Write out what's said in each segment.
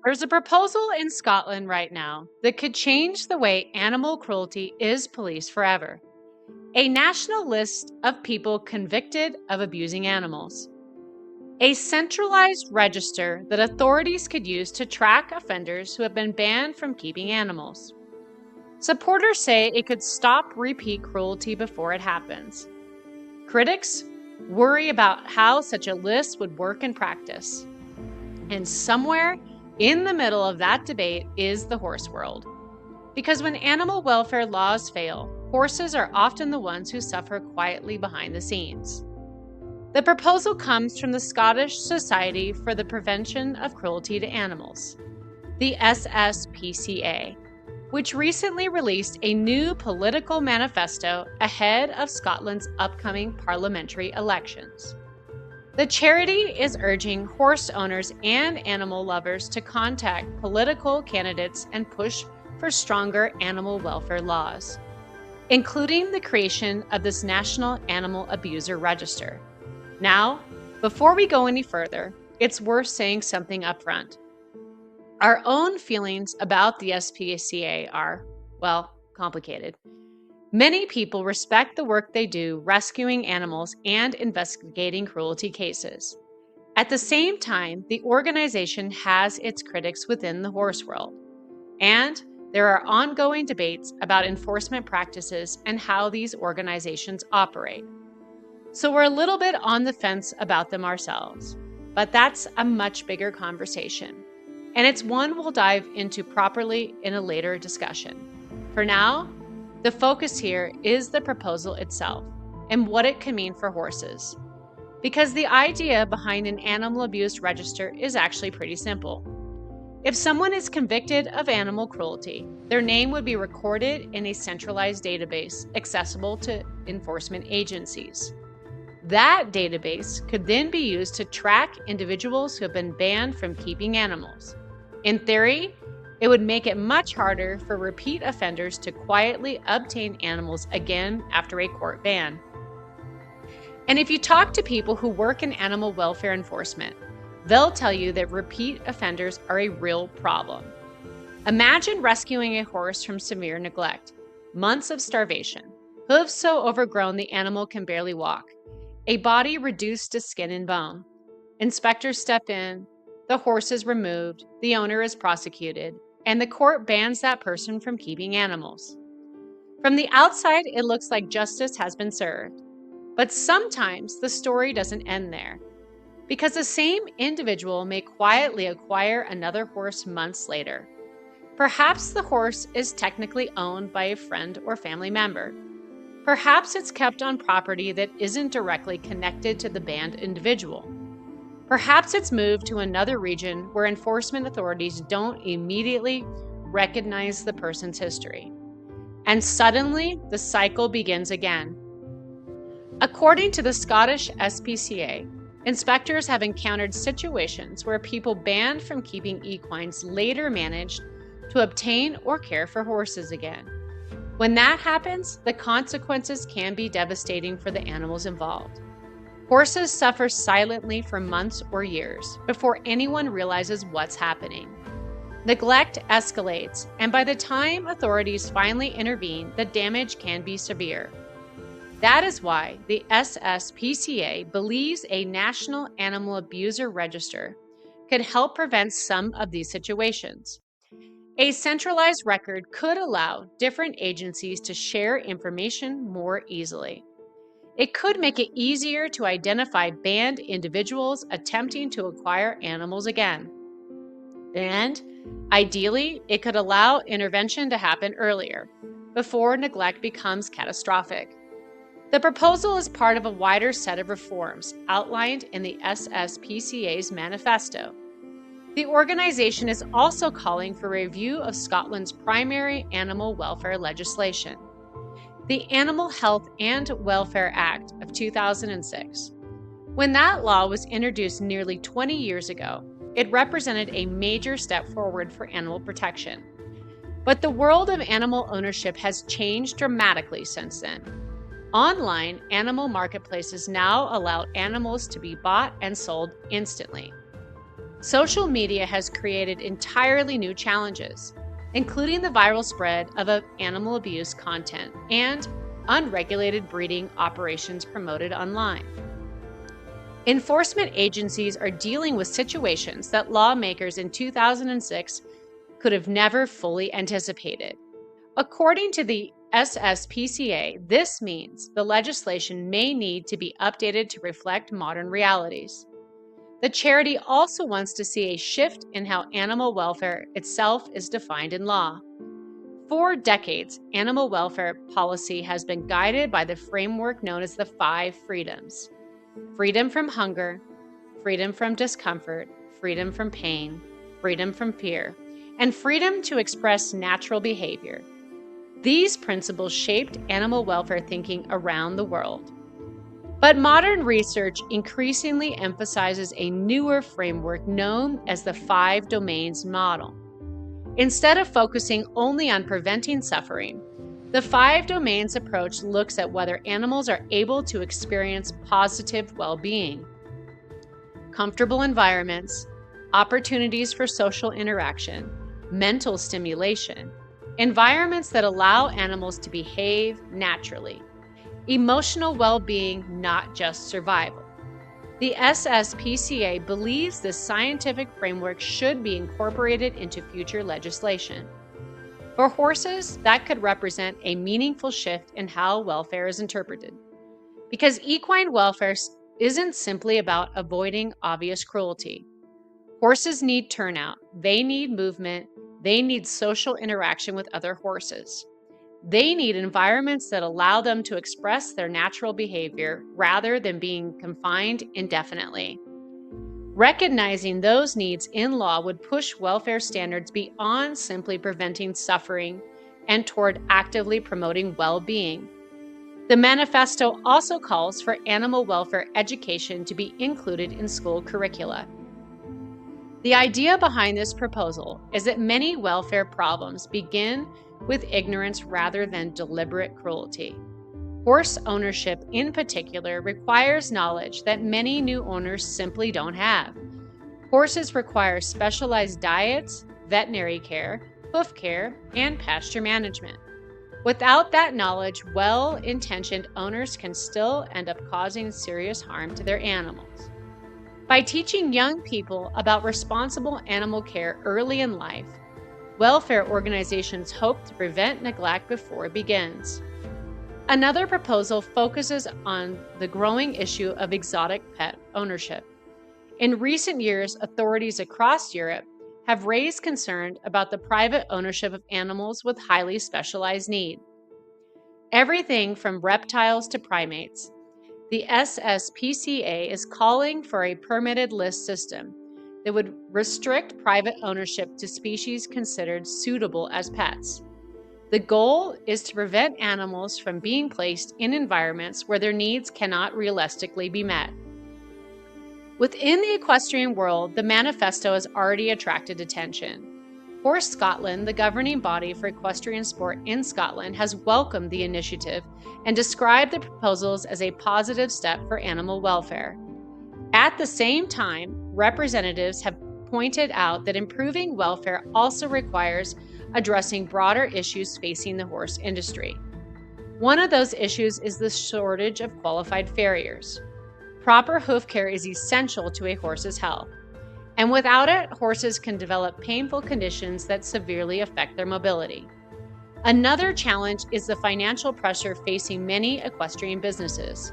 There's a proposal in Scotland right now that could change the way animal cruelty is policed forever. A national list of people convicted of abusing animals. A centralized register that authorities could use to track offenders who have been banned from keeping animals. Supporters say it could stop repeat cruelty before it happens. Critics worry about how such a list would work in practice. And somewhere in the middle of that debate is the horse world. Because when animal welfare laws fail, horses are often the ones who suffer quietly behind the scenes. The proposal comes from the Scottish Society for the Prevention of Cruelty to Animals, the SSPCA, which recently released a new political manifesto ahead of Scotland's upcoming parliamentary elections. The charity is urging horse owners and animal lovers to contact political candidates and push for stronger animal welfare laws, including the creation of this National Animal Abuser Register. Now, before we go any further, it's worth saying something up front. Our own feelings about the SPCA are, well, complicated. Many people respect the work they do rescuing animals and investigating cruelty cases. At the same time, the organization has its critics within the horse world. And there are ongoing debates about enforcement practices and how these organizations operate. So we're a little bit on the fence about them ourselves, but that's a much bigger conversation. And it's one we'll dive into properly in a later discussion. For now, the focus here is the proposal itself and what it can mean for horses. Because the idea behind an animal abuse register is actually pretty simple. If someone is convicted of animal cruelty, their name would be recorded in a centralized database accessible to enforcement agencies. That database could then be used to track individuals who have been banned from keeping animals. In theory, it would make it much harder for repeat offenders to quietly obtain animals again after a court ban. And if you talk to people who work in animal welfare enforcement, they'll tell you that repeat offenders are a real problem. Imagine rescuing a horse from severe neglect, months of starvation, hooves so overgrown the animal can barely walk, a body reduced to skin and bone. Inspectors step in, the horse is removed, the owner is prosecuted, and the court bans that person from keeping animals. From the outside, it looks like justice has been served. But sometimes the story doesn't end there, because the same individual may quietly acquire another horse months later. Perhaps the horse is technically owned by a friend or family member. Perhaps it's kept on property that isn't directly connected to the banned individual. Perhaps it's moved to another region where enforcement authorities don't immediately recognize the person's history. And suddenly, the cycle begins again. According to the Scottish SPCA, inspectors have encountered situations where people banned from keeping equines later managed to obtain or care for horses again. When that happens, the consequences can be devastating for the animals involved. Horses suffer silently for months or years before anyone realizes what's happening. Neglect escalates, and by the time authorities finally intervene, the damage can be severe. That is why the SSPCA believes a National Animal Abuser Register could help prevent some of these situations. A centralized record could allow different agencies to share information more easily. It could make it easier to identify banned individuals attempting to acquire animals again. And ideally, it could allow intervention to happen earlier, before neglect becomes catastrophic. The proposal is part of a wider set of reforms outlined in the SSPCA's manifesto. The organization is also calling for a review of Scotland's primary animal welfare legislation, the Animal Health and Welfare Act of 2006. When that law was introduced nearly 20 years ago, it represented a major step forward for animal protection. But the world of animal ownership has changed dramatically since then. Online animal marketplaces now allow animals to be bought and sold instantly. Social media has created entirely new challenges, including the viral spread of animal abuse content and unregulated breeding operations promoted online. Enforcement agencies are dealing with situations that lawmakers in 2006 could have never fully anticipated. According to the SSPCA, this means the legislation may need to be updated to reflect modern realities. The charity also wants to see a shift in how animal welfare itself is defined in law. For decades, animal welfare policy has been guided by the framework known as the 5 freedoms: freedom from hunger, freedom from discomfort, freedom from pain, freedom from fear, and freedom to express natural behavior. These principles shaped animal welfare thinking around the world. But modern research increasingly emphasizes a newer framework known as the 5 domains model. Instead of focusing only on preventing suffering, the 5 domains approach looks at whether animals are able to experience positive well-being, comfortable environments, opportunities for social interaction, mental stimulation, environments that allow animals to behave naturally, emotional well-being, not just survival. The SSPCA believes this scientific framework should be incorporated into future legislation. For horses, that could represent a meaningful shift in how welfare is interpreted. Because equine welfare isn't simply about avoiding obvious cruelty. Horses need turnout, they need movement, they need social interaction with other horses. They need environments that allow them to express their natural behavior rather than being confined indefinitely. Recognizing those needs in law would push welfare standards beyond simply preventing suffering and toward actively promoting well-being. The manifesto also calls for animal welfare education to be included in school curricula. The idea behind this proposal is that many welfare problems begin with ignorance rather than deliberate cruelty. Horse ownership, in particular, requires knowledge that many new owners simply don't have. Horses require specialized diets, veterinary care, hoof care, and pasture management. Without that knowledge, well-intentioned owners can still end up causing serious harm to their animals. By teaching young people about responsible animal care early in life, welfare organizations hope to prevent neglect before it begins. Another proposal focuses on the growing issue of exotic pet ownership. In recent years, authorities across Europe have raised concern about the private ownership of animals with highly specialized need. Everything from reptiles to primates, the SSPCA is calling for a permitted list system that would restrict private ownership to species considered suitable as pets. The goal is to prevent animals from being placed in environments where their needs cannot realistically be met. Within the equestrian world, the manifesto has already attracted attention. Horse Scotland, the governing body for equestrian sport in Scotland, has welcomed the initiative and described the proposals as a positive step for animal welfare. At the same time, representatives have pointed out that improving welfare also requires addressing broader issues facing the horse industry. One of those issues is the shortage of qualified farriers. Proper hoof care is essential to a horse's health, and without it, horses can develop painful conditions that severely affect their mobility. Another challenge is the financial pressure facing many equestrian businesses.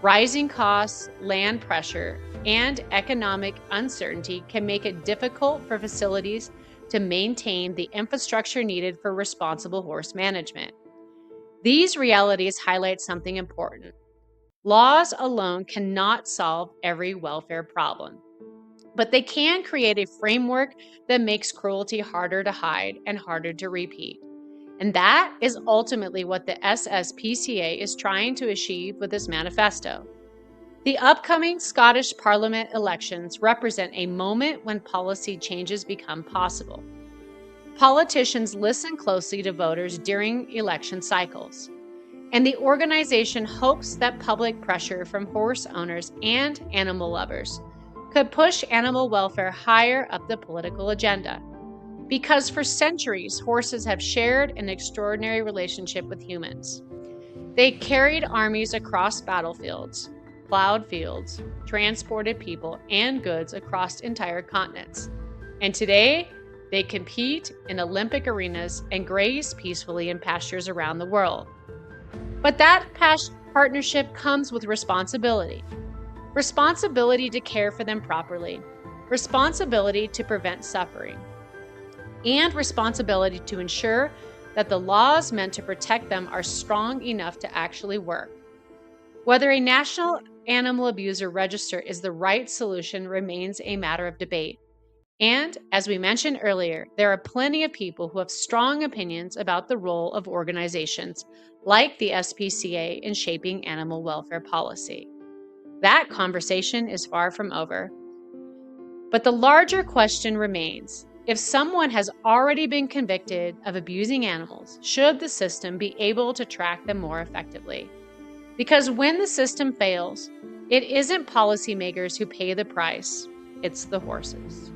Rising costs, land pressure, and economic uncertainty can make it difficult for facilities to maintain the infrastructure needed for responsible horse management. These realities highlight something important. Laws alone cannot solve every welfare problem, but they can create a framework that makes cruelty harder to hide and harder to repeat. And that is ultimately what the SSPCA is trying to achieve with this manifesto. The upcoming Scottish Parliament elections represent a moment when policy changes become possible. Politicians listen closely to voters during election cycles, and the organization hopes that public pressure from horse owners and animal lovers could push animal welfare higher up the political agenda. Because for centuries, horses have shared an extraordinary relationship with humans. They carried armies across battlefields, plowed fields, transported people and goods across entire continents. And today, they compete in Olympic arenas and graze peacefully in pastures around the world. But that partnership comes with responsibility. Responsibility to care for them properly, responsibility to prevent suffering, and responsibility to ensure that the laws meant to protect them are strong enough to actually work. Whether a national animal abuser register is the right solution remains a matter of debate. And, as we mentioned earlier, there are plenty of people who have strong opinions about the role of organizations like the SPCA in shaping animal welfare policy. That conversation is far from over. But the larger question remains: if someone has already been convicted of abusing animals, should the system be able to track them more effectively? Because when the system fails, it isn't policymakers who pay the price, it's the horses.